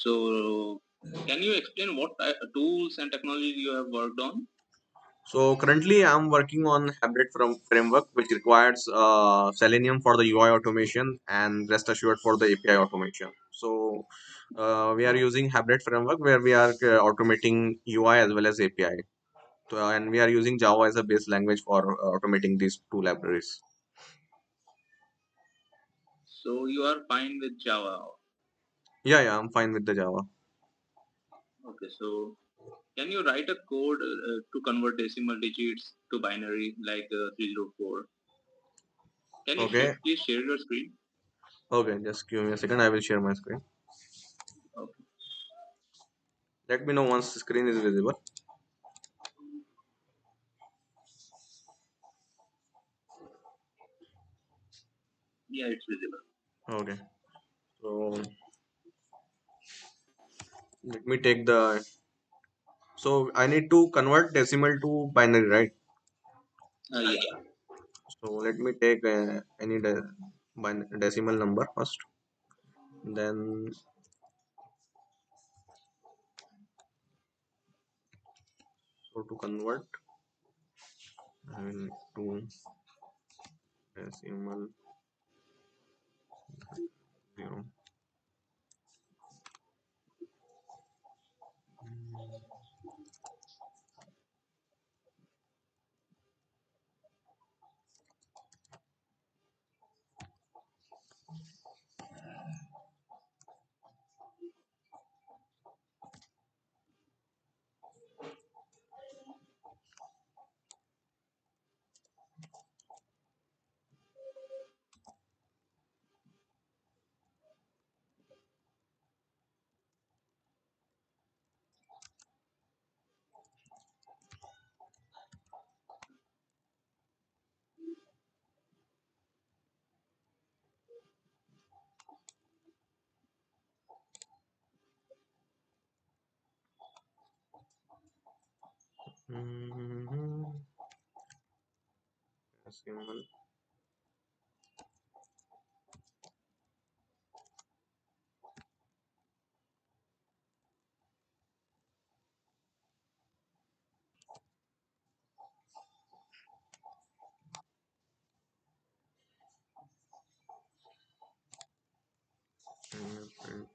So, can you explain what tools and technologies you have worked on? So currently I'm working on hybrid framework which requires Selenium for the UI automation and rest assured for the API automation. So we are using hybrid framework where we are automating UI as well as API. So, and we are using Java as a base language for automating these two libraries. So, you are fine with Java. Yeah, I'm fine with the Java. Okay, so can you write a code to convert decimal digits to binary like 304? Can you Okay, please share your screen? okay, just give me a second. I will share my screen. Okay. Let me know once the screen is visible. Yeah, it's visible. Okay, so let me take the. So I need to convert decimal to binary, right? Yeah. So let me take any decimal number first. Then so to convert, I will do decimal 0. Decimal. Print.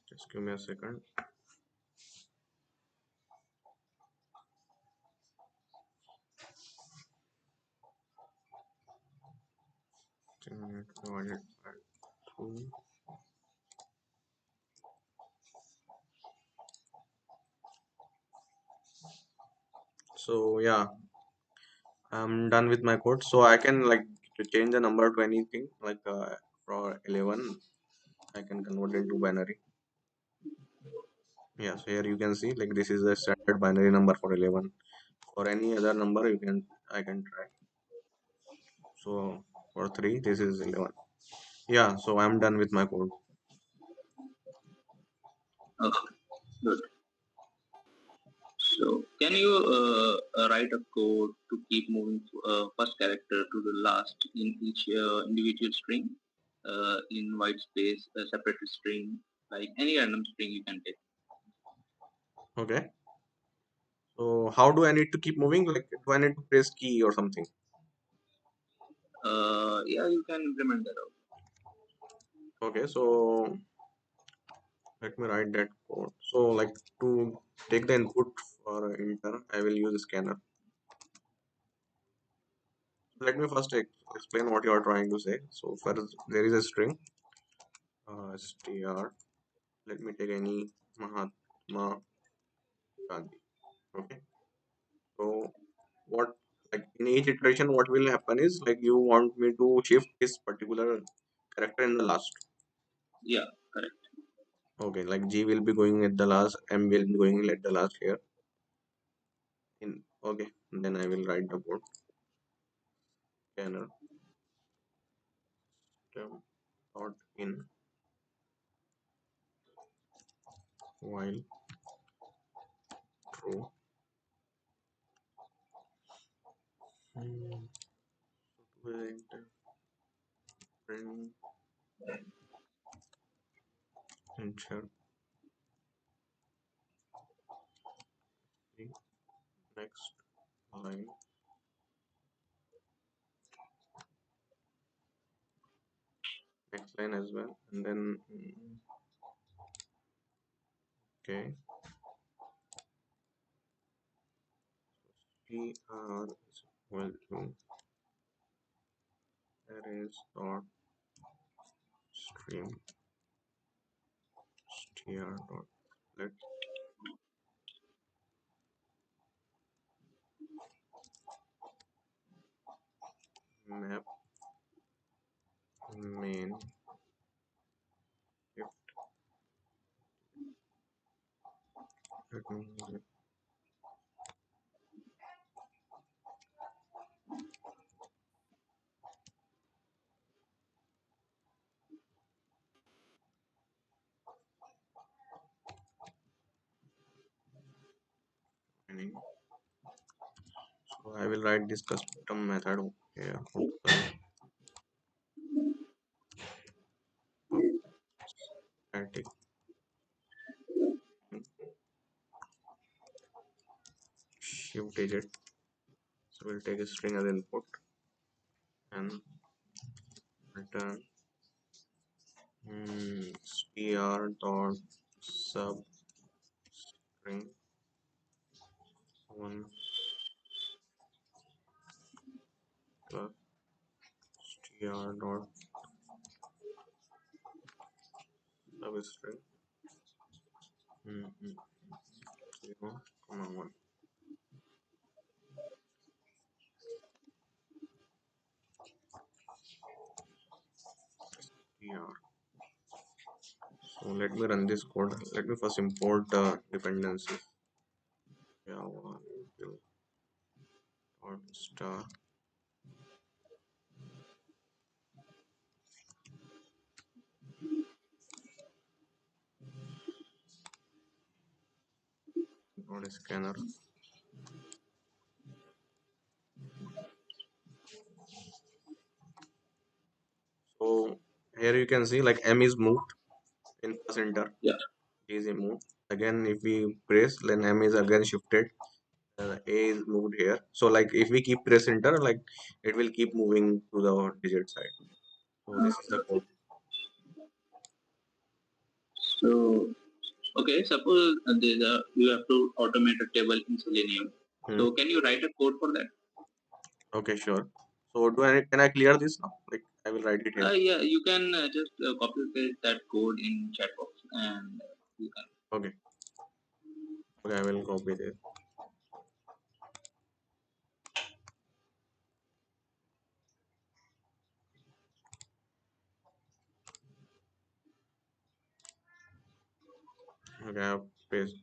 Just give me a second. Divided by 2. So yeah, I'm done with my code. So I can like to change the number to anything like for 11, I can convert it into binary. Yeah, so here you can see like this is the standard binary number for 11. For any other number, I can try. So for 3, this is 11. Yeah, so I'm done with my code. Okay. Good. So, can you write a code to keep moving first character to the last in each individual string in white space, a separate string, like any random string you can take? Okay. So how do I need to keep moving? Like do I need to press key or something? Yeah, you can implement that out. Okay, so let me write that code. So like to take the input for enter, I will use scanner. Let me first explain what you are trying to say. So first there is a string str. Let me take any Mahatma Gandhi. Okay. So what like in each iteration, what will happen is like you want me to shift this particular character in the last. Yeah, correct. Okay, like G will be going at the last, M will be going at the last here. In okay, then I will write the code scanner. system dot in while true. Hmm, will print enter the next line, as well, and then okay, tr is equal to arrays dot stream str dot let map main if let me defining. So I will write this custom method here. Static shift digit. So we'll take a string as input and return str dot sub string one plus str dot substring 0, comma 1 str. So let me run this code. Let me first import the dependency. Java dot star dot scanner. So here you can see like M is moved in plus enter. Yeah. D is moved. Again, if we press, then M is again shifted. A is moved here. So like if we keep press enter, like it will keep moving to the digit side. So this is the code. So okay, suppose you have to automate a table in Selenium. Hmm. So can you write a code for that? Okay, sure. So can I clear this now? Like I will write it here. Yeah, you can just copy paste that code in chat box and you can. Okay. Okay, I will copy this. Okay, I have paste.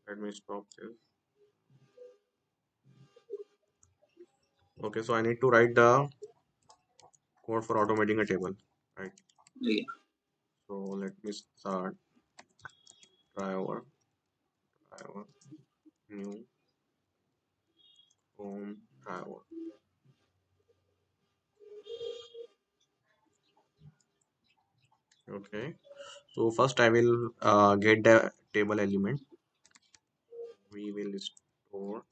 Let me stop this. Okay, so I need to write the code for automating a table. Right. Yeah. So let me start driver new home driver. Okay. So first I will get the table element. We will store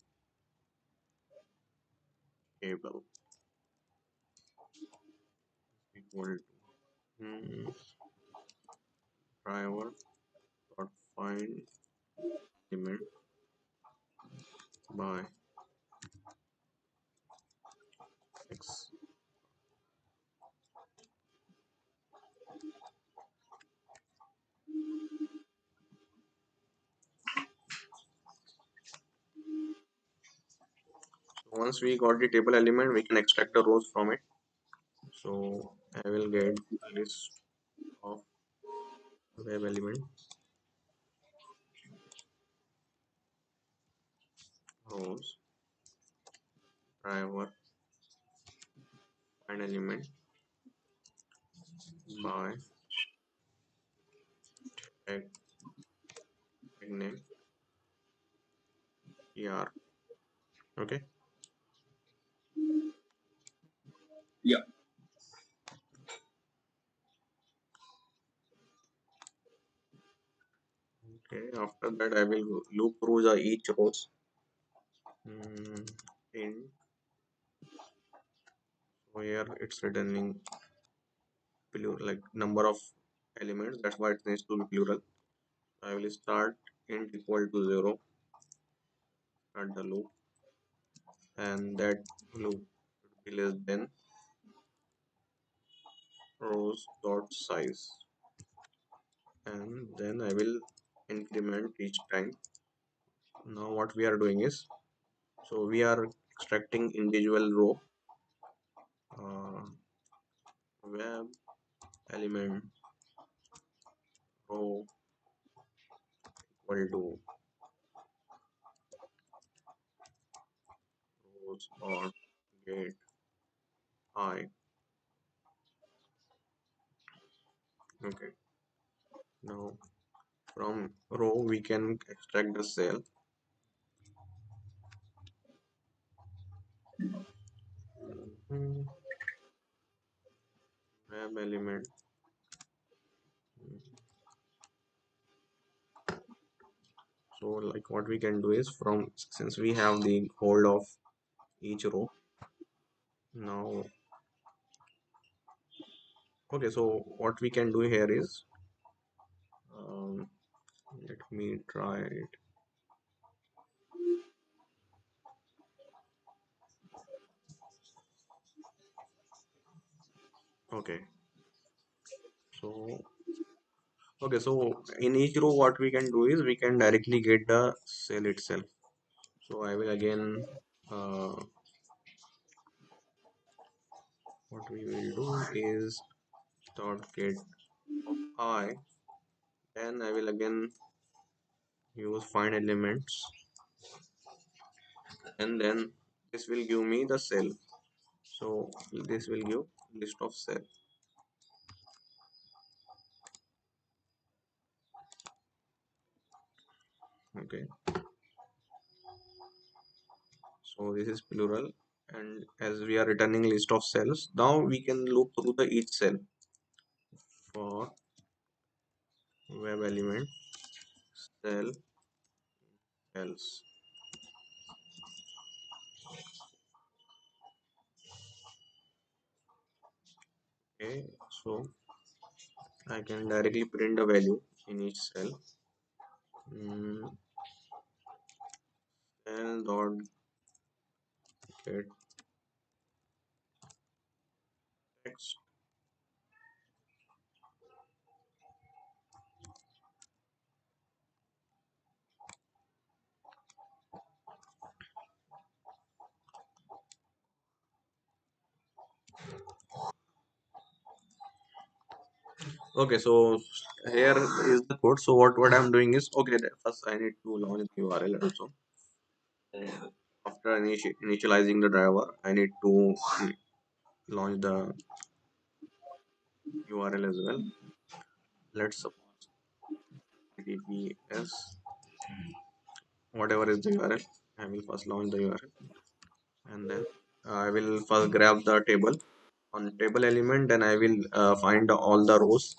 table equal to driver dot find element by x. So once we got the table element, we can extract the rows from it. So I will get list of web element rows, driver, find element by tag, tag name, er. Okay. Yeah. Okay. After that, I will loop through the each rows. Mm, in so here it's returning plural, like number of elements. That's why it needs to be plural. I will start int equal to 0, start the loop, and that loop should be less than rows dot size, and then I will increment each time. Now what we are doing is, so we are extracting individual row, uh, web element row equal to rows dot get I. Okay. Now from row we can extract the cell. Mhm. Web element. So like what we can do is, from since we have the hold of each row now. Okay, so what we can do here is, um, let me try it. Okay, so so in each row what we can do is we can directly get the cell itself. So I will again, uh, what we will do is dot get of I, then I will again use find elements, and then this will give me the cell. So this will give list of cell. Okay, so this is plural, and as we are returning list of cells, now we can loop through the each cell for web element cell else. Okay, so I can directly print the value in each cell. Mm, cell dot get text. Okay, so here is the code. So what I'm doing is, okay, first I need to launch the URL also. After initializing the driver, I need to launch the URL as well. Let's suppose https whatever is the URL. I will first launch the URL, and then I will first grab the table. On table element, then I will find all the rows,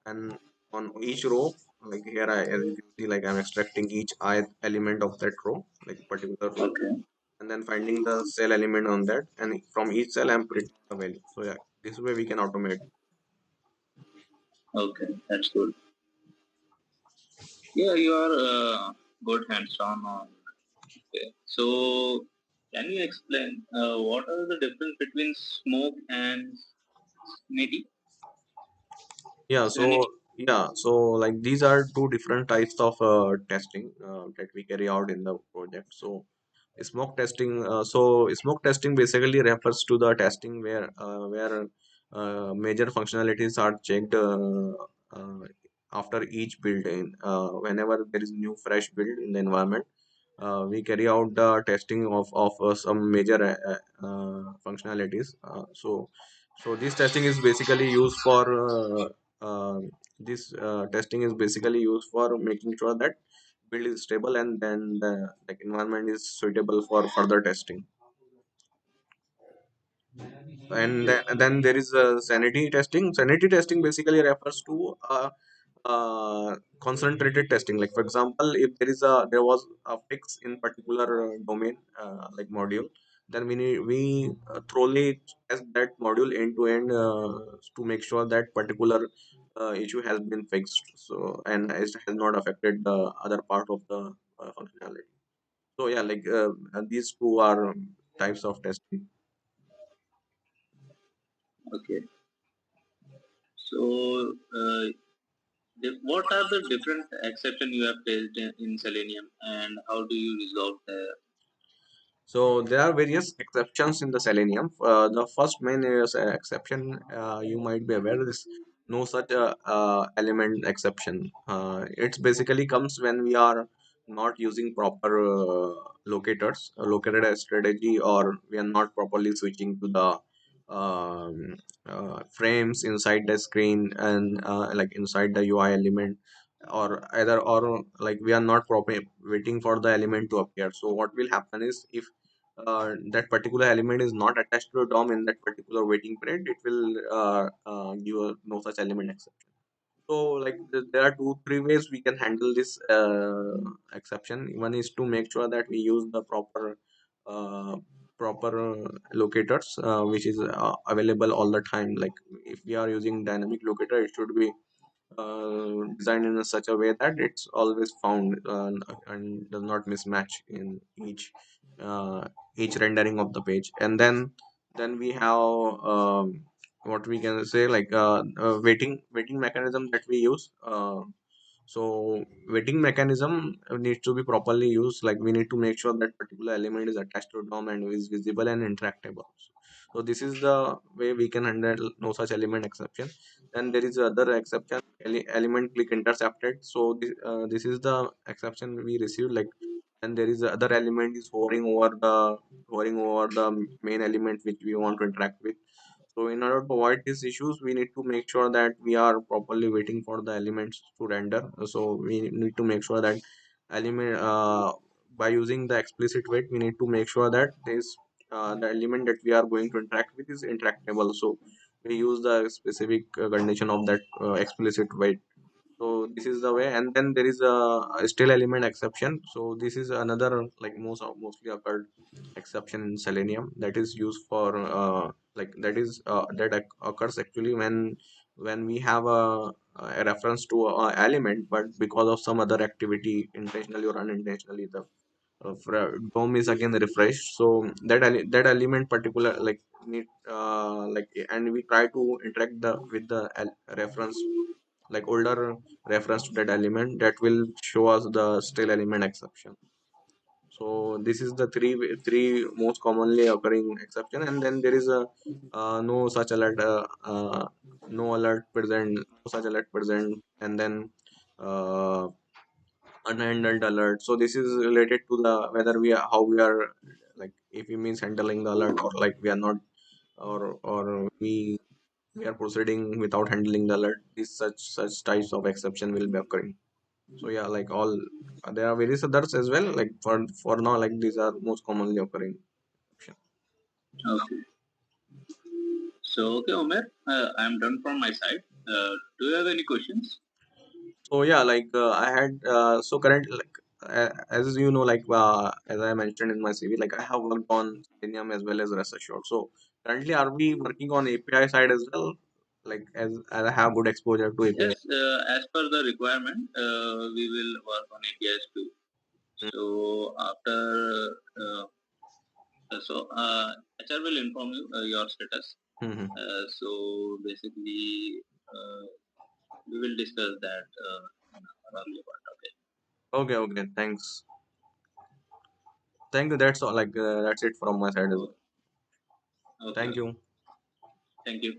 and on each row, like here as you can see, like I'm extracting each ith element of that row, like particular row, Okay. and then finding the cell element on that, and from each cell I'm printing the value. So yeah, this way we can automate. Okay. That's good. Yeah, you are good hands-on on. Okay. So, can you explain what are the difference between smoke and snitty? Yeah, Serenity? so like these are two different types of testing that we carry out in the project. So smoke testing basically refers to the testing where major functionalities are checked uh, after each build. Whenever there is new fresh build in the environment, we carry out the testing of some major functionalities. So this testing is basically used for this testing is basically used for making sure that build is stable and then the like environment is suitable for further testing. And then there is sanity testing. Sanity testing basically refers to concentrated testing. Like for example, if there was a fix in particular domain, like module, then we thoroughly test that module end to end to make sure that particular issue has been fixed. So and it has not affected the other part of the functionality. So yeah, like these two are types of testing. Okay. So, what are the different exceptions you have faced in Selenium, and how do you resolve the? So there are various exceptions in the Selenium. The first main is exception, you might be aware, is no such element exception. It basically comes when we are not using proper locators, located as strategy, or we are not properly switching to the frames inside the screen and like inside the UI element, or either or like we are not proper waiting for the element to appear. So what will happen is if that particular element is not attached to a DOM in that particular waiting period, it will give no such element exception. So, like, there are two, three ways we can handle this exception. One is to make sure that we use the uh, proper locators, which is available all the time. Like, if we are using dynamic locator, it should be designed in such a way that it's always found and does not mismatch in uh, each rendering of the page. And then we have what we can say, like waiting mechanism that we use. So waiting mechanism needs to be properly used. Like we need to make sure that particular element is attached to DOM and is visible and interactable. So this is the way we can handle no such element exception. Then there is other exception, element click intercepted. So this is the exception we received. Like, and there is other element is hovering over the main element which we want to interact with. So in order to avoid these issues, we need to make sure that we are properly waiting for the elements to render. So we need to make sure that element by using the explicit wait, we need to make sure that this the element that we are going to interact with is interactable. So we use the specific condition of that explicit wait. So this is the way, and then there is a still element exception. So this is another like mostly occurred exception in Selenium that is used for like that occurs actually when we have a reference to a element, but because of some other activity, intentionally or unintentionally, the DOM is again refreshed. So that element particular like need like and we try to interact the with the reference like older reference to that element that will show us the still element exception. So this is the three most commonly occurring exception, and then there is a no such alert, no alert present, no such alert present, and then uh, unhandled alert. So this is related to the whether we are how we are like if it means handling the alert or like we are not or we are proceeding without handling the alert. These such types of exception will be occurring. So yeah, like all there are various others as well. Like for now, like these are most commonly occurring option. Okay. So, okay, Omer, I'm done from my side. Do you have any questions? So yeah, like I had so current like as you know, like as I mentioned in my CV, like I have worked on Selenium as well as Rest Assured. So currently, are we working on API side as well? Like as I have good exposure to API. Yes, as per the requirement, we will work on APIs too. So after, HR will inform you your status. Mm-hmm. So basically, uh, we will discuss that in our earlier part. Okay. Okay, okay, thanks. Thank you. That's all. Like that's it from my side as well. Oh, okay. Thank Okay. you. Thank you.